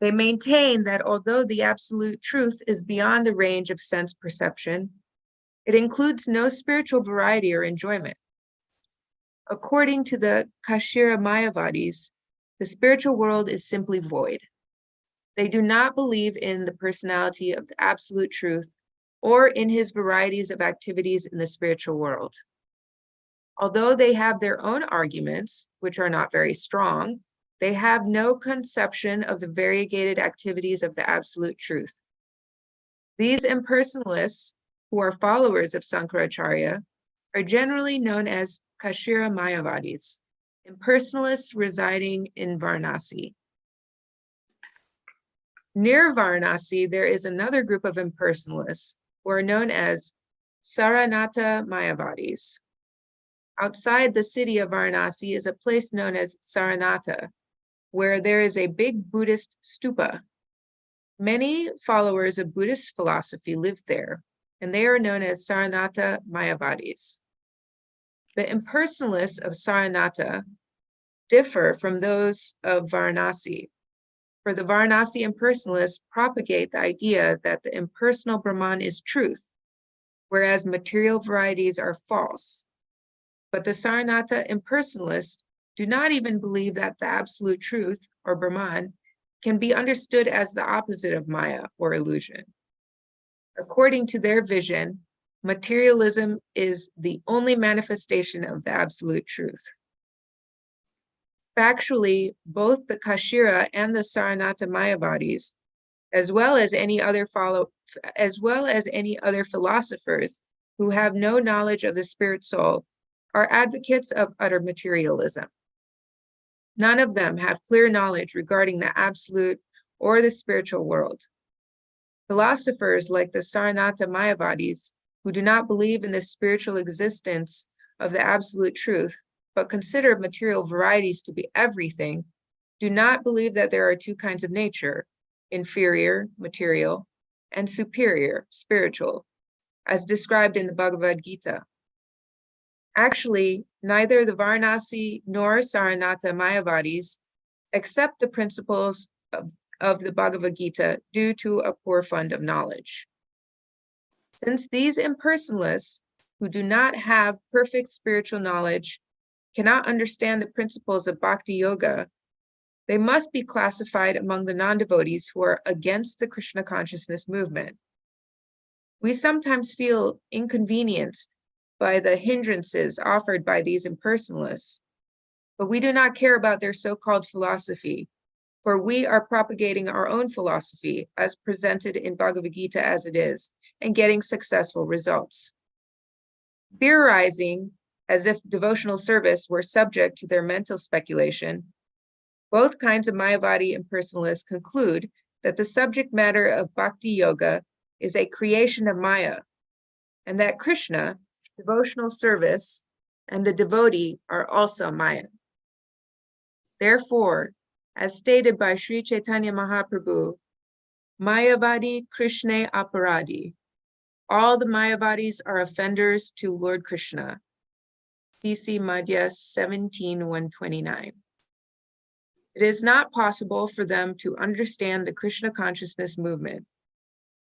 They maintain that although the absolute truth is beyond the range of sense perception, it includes no spiritual variety or enjoyment. According to the Kashira Mayavadis, the spiritual world is simply void. They do not believe in the personality of the absolute truth or in his varieties of activities in the spiritual world. Although they have their own arguments, which are not very strong, they have no conception of the variegated activities of the absolute truth. These impersonalists, who are followers of Sankaracharya, are generally known as Kashira Mayavadis, impersonalists residing in Varanasi. Near Varanasi, there is another group of impersonalists who are known as Saranata Mayavadis. Outside the city of Varanasi is a place known as Saranata, where there is a big Buddhist stupa. Many followers of Buddhist philosophy live there, and they are known as Saranata Mayavadis. The impersonalists of Saranata differ from those of Varanasi, for the Varanasi impersonalists propagate the idea that the impersonal Brahman is truth, whereas material varieties are false. But the Saranata impersonalists do not even believe that the absolute truth, or Brahman, can be understood as the opposite of Maya, or illusion. According to their vision, materialism is the only manifestation of the absolute truth. Factually, both the Kashira and the Saranata Mayavadis, as well as any other philosophers who have no knowledge of the spirit soul, are advocates of utter materialism. None of them have clear knowledge regarding the absolute or the spiritual world. Philosophers like the Saranata Mayavadis, who do not believe in the spiritual existence of the absolute truth, but consider material varieties to be everything, do not believe that there are two kinds of nature, inferior, material, and superior, spiritual, as described in the Bhagavad Gita. Actually, neither the Varanasi nor Saranata Mayavadis accept the principles of the Bhagavad Gita due to a poor fund of knowledge. Since these impersonalists, who do not have perfect spiritual knowledge, cannot understand the principles of Bhakti Yoga, they must be classified among the non-devotees who are against the Krishna consciousness movement. We sometimes feel inconvenienced by the hindrances offered by these impersonalists, but we do not care about their so-called philosophy, for we are propagating our own philosophy as presented in Bhagavad Gita as it is, and getting successful results. Theorizing as if devotional service were subject to their mental speculation, both kinds of Mayavadi impersonalists conclude that the subject matter of Bhakti Yoga is a creation of Maya, and that Krishna, devotional service, and the devotee are also Maya. Therefore, as stated by Sri Chaitanya Mahaprabhu, Mayavadi Krishna Aparadi, all the Mayavadis are offenders to Lord Krishna. CC Madhya 17:129. It is not possible for them to understand the Krishna consciousness movement.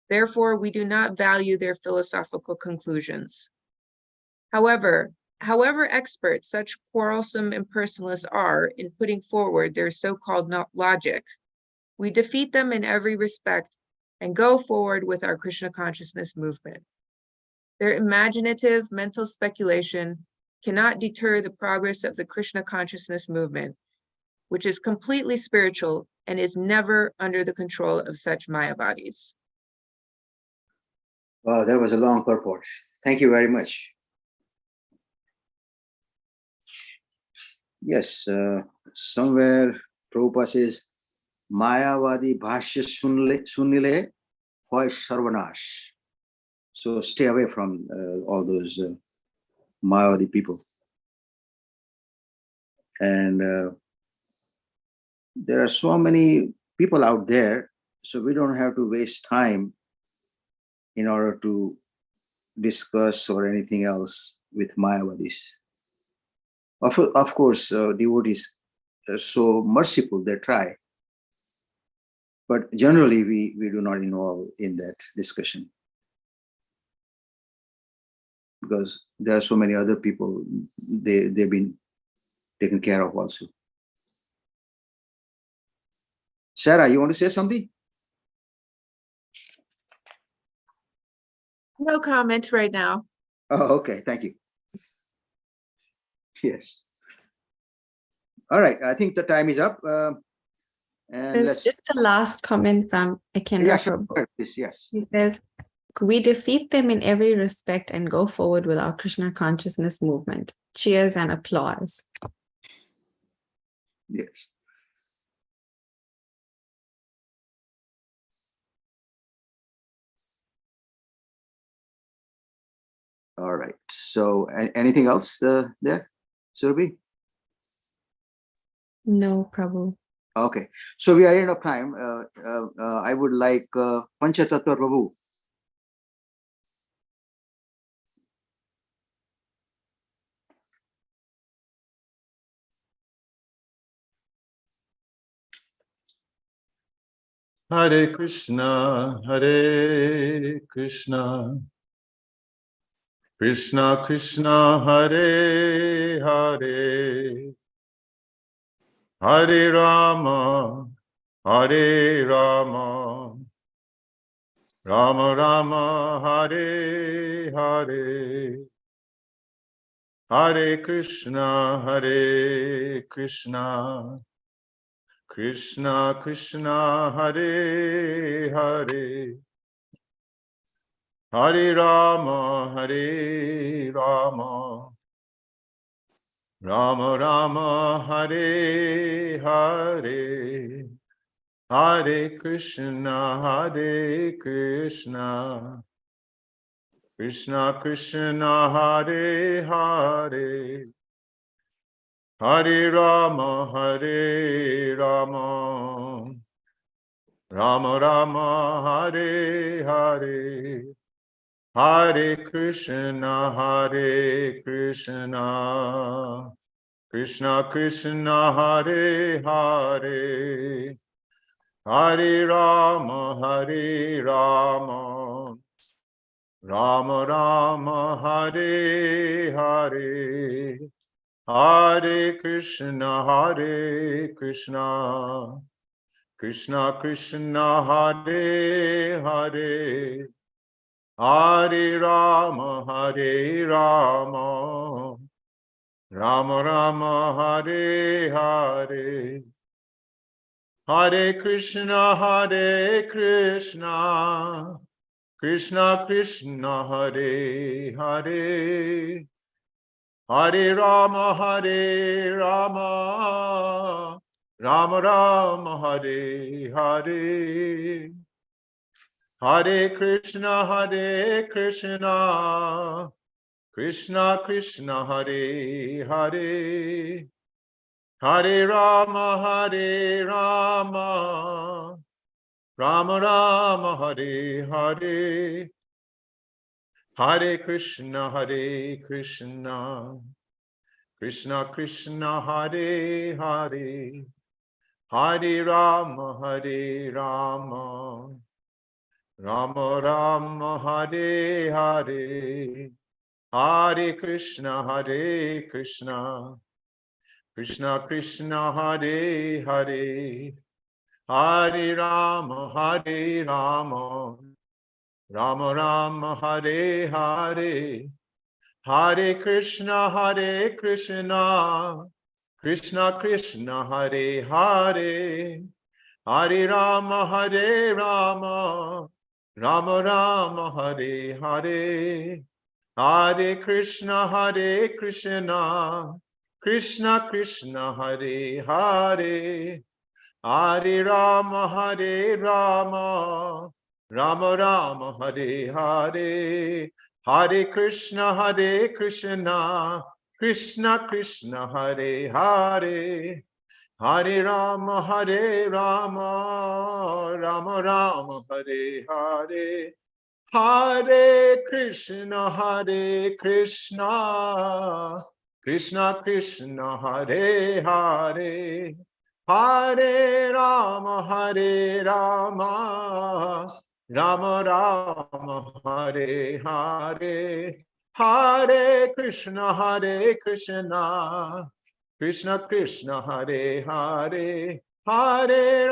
Therefore, we do not value their philosophical conclusions. However expert such quarrelsome impersonalists are in putting forward their so-called logic, we defeat them in every respect and go forward with our Krishna consciousness movement. Their imaginative mental speculation cannot deter the progress of the Krishna consciousness movement, which is completely spiritual and is never under the control of such Mayavadis. Wow, that was a long purport. Thank you very much. Yes, somewhere Prabhupada says, Mayavadi bhashya sunile hoy sarvanash. So stay away from all those Mayavadi people. And there are so many people out there, so we don't have to waste time in order to discuss or anything else with Mayavadis. Of course, devotees are so merciful, they try. But generally, we do not involve in that discussion, because there are so many other people, they've been taken care of also. Sarah, you want to say something? No comment right now. Oh, okay, thank you. Yes. All right, I think the time is up. And There's let's. just a last comment from Akendra Yeah, sure. Prabhu. Yes. He says, we defeat them in every respect and go forward with our Krishna consciousness movement. Cheers and applause. Yes. All right. So anything else there, Surabhi? No, Prabhu. Okay. So we are in of time. I would like Panchatattva Prabhu. Hare Krishna, Hare Krishna, Krishna Krishna, Hare Hare, Hare Rama, Hare Rama, Rama Rama, Hare Hare, Hare Krishna, Hare Krishna, Krishna Krishna, Hare Hare, Hare Rama, Hare Rama, Rama Rama, Hare Hare, Hare Krishna, Hare Krishna, Krishna Krishna, Hare Hare, Hare Rama, Hare Rama, Rama Rama, Hare Hare, Hare Krishna, Hare Krishna, Krishna Krishna, Hare Hare, Hare Rama, Hare Rama, Rama Rama, Hare Hare, Hare Krishna, Hare Krishna, Krishna Krishna, Hare Hare, Hare Rama, Hare Rama, Rama Rama, Hare Hare, Hare Krishna, Hare Krishna, Krishna Krishna, Hare Hare, Hare Rama, Hare Rama, Rama Rama, Hare Hare, Hare Krishna, Hare Krishna, Krishna Krishna, Hare Hare, Hare Rama, Hare Rama, Rama Rama, Hare Hare, Hare Krishna, Hare Krishna, Krishna Krishna, Hare Hare, Hare Rama, Hare Rama, Rama Rama, Hare Hare, Hare Krishna, Hare Krishna, Krishna Krishna, Hare Hare, Hare Rama, Hare Rama, Rama Rama, Hare Hare, Hare Krishna, Hare Krishna, Krishna Krishna, Hare Hare, Hare Rama, Hare Rama, Rama Rama, Hare Hare, Hare Krishna, Krishna Krishna, Hare Hare, Hare Rama, Rama Rama, Hare Hare, Hare Krishna, Krishna Krishna, Hare Hare, Hare Rama, Rama Rama, Hare Hare, Hare Krishna, Krishna Krishna, Hare Hare, Hare Rama, Rama Rama, Hare Hare, Hare Krishna, Krishna Krishna, Hare Hare, Hare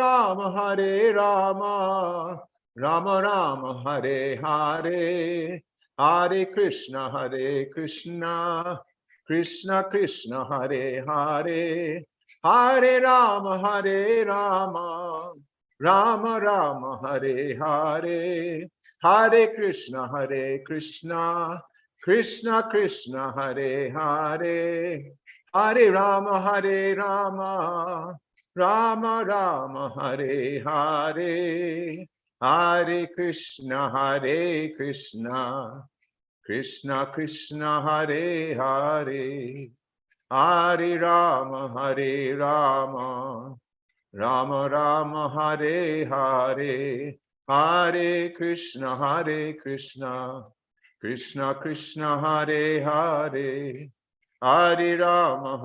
Rama, Rama Rama, Hare Hare, Hare Krishna, Krishna Krishna, Hare Hare, Hare Rama, Rama Rama, Hare Hare, Hare Krishna, Krishna Krishna, Hare Hare, Hare Rama, Rama Rama, Hare Hare, Hare Krishna, Krishna Krishna, Hare Hare, Hare Rama, Rama Rama, Hare Hare, Hare Krishna, Krishna Krishna, Hare Hare, Hare Rama,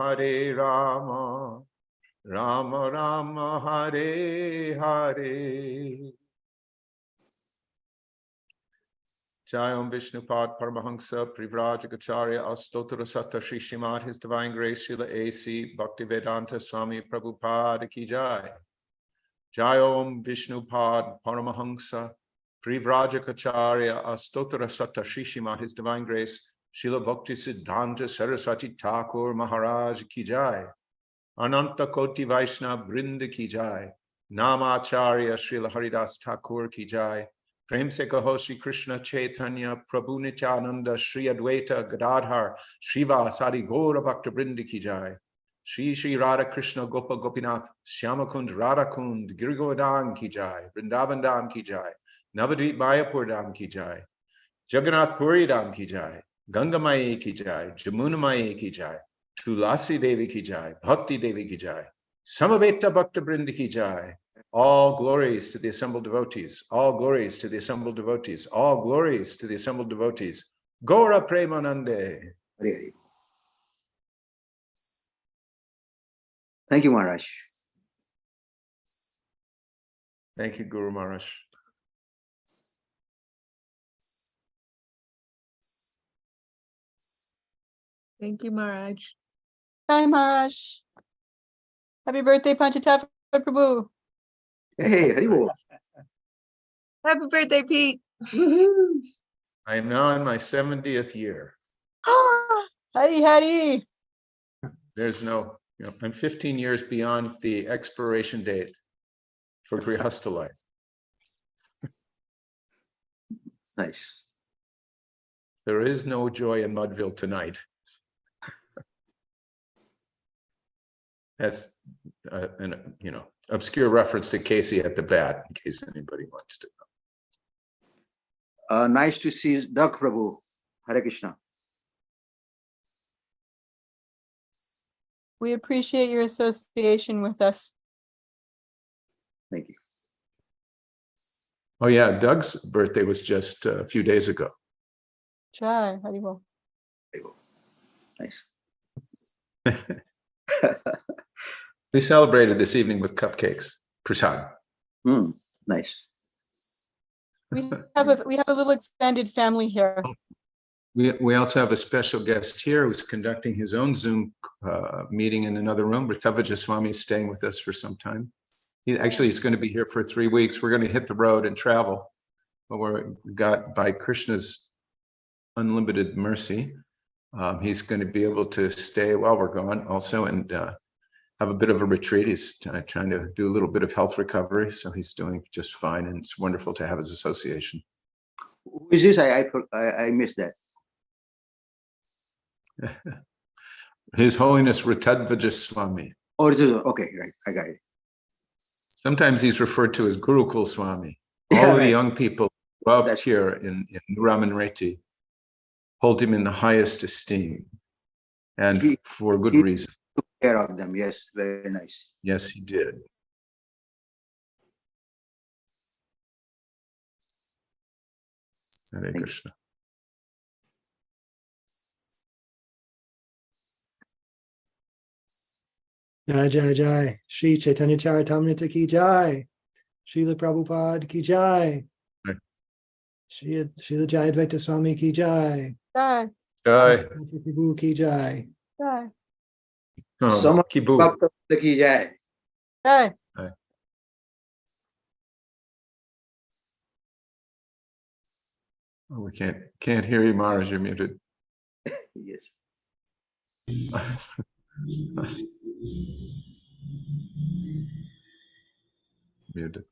Rama Rama, Hare Hare. Jai Om Vishnupad Paramahansa Privrajagacharya Astotra Satta Shri Srimad His Divine Grace Srila A.C. Bhaktivedanta Swami Prabhupada Ki Jai. Jai Om Vishnupad Paramahansa Privrajagacharya Astotra Satta Shri Srimad His Divine Grace Srila Bhakti Siddhanta Saraswati Thakur Maharaj Ki Jai. Ananta Koti Vaishnava Brinda Ki Jai. Namacharya Srila Haridas Thakur Ki Jai. Prem se kaho Shri Krishna Chaitanya Prabhu Nityananda Shri Advaita Gadadhar Shiva Sadi Gaura Bhakta Brinda Ki Jai. Shri Radha Krishna Gopa Gopinath Shyamakund Radha Kund Giri Govardhan Ki Jai. Vrindavan Dham Ki Jai. Navadvip Mayapur Dham Ki Jai. Jagannath Puri Dham Ki Jai. Ganga Mai Ki Jai. Jamuna Mai Ki Jai. Tulasi Devi Ki Jai. Bhakti Devi Ki Jai. Samaveta Bhakta Brinda Ki Jai. All glories to the assembled devotees. All glories to the assembled devotees. All glories to the assembled devotees. Gaura Premanande. Hare Hare. Thank you, Maharaj. Thank you, Guru Maharaj. Thank you, Maharaj. Hi, Maharaj. Happy birthday, Panchatattva Prabhu. Hey, Haribol. Happy birthday, Pete. I am now in my 70th year. Hari. There's no, I'm 15 years beyond the expiration date for Grihastha life. Nice. There is no joy in Mudville tonight. That's an obscure reference to Casey at the bat, in case anybody wants to know. Nice to see Doug Prabhu. Hare Krishna. We appreciate your association with us. Thank you. Oh yeah, Doug's birthday was just a few days ago. Jai, Haribol. Haribol. Nice. We celebrated this evening with cupcakes. Prasad. Nice. We have a little extended family here. We also have a special guest here who's conducting his own Zoom meeting in another room. Jayadvaita Swami is staying with us for some time. He's going to be here for 3 weeks. We're going to hit the road and travel. But by Krishna's unlimited mercy, he's going to be able to stay while we're gone also and have a bit of a retreat. He's trying to do a little bit of health recovery, so he's doing just fine, and it's wonderful to have his association. Who is this? I missed that. His Holiness Jayadvaita Swami. Oh, it is, okay, right, I got it. Sometimes he's referred to as Gurukul Swami. All Yeah, of the right. young people up That's- here in Ramanreti hold him in the highest esteem, and He- for good he- reason. Took care of them, yes, very nice. Yes, he did. Hare you. Krishna. Jai Jai Jai. Shri Caitanya-caritamrta ki Jai. Srila Prabhupada ki Jai. Right. Srila Jayadvaita Swami ki Jai. Jai, Jai. Prabhu ki Jai. jai, Someone Kibu. Bhakta ki jai. jai. Oh, we can't hear you, Maharaj. You're muted. Yes. Muted.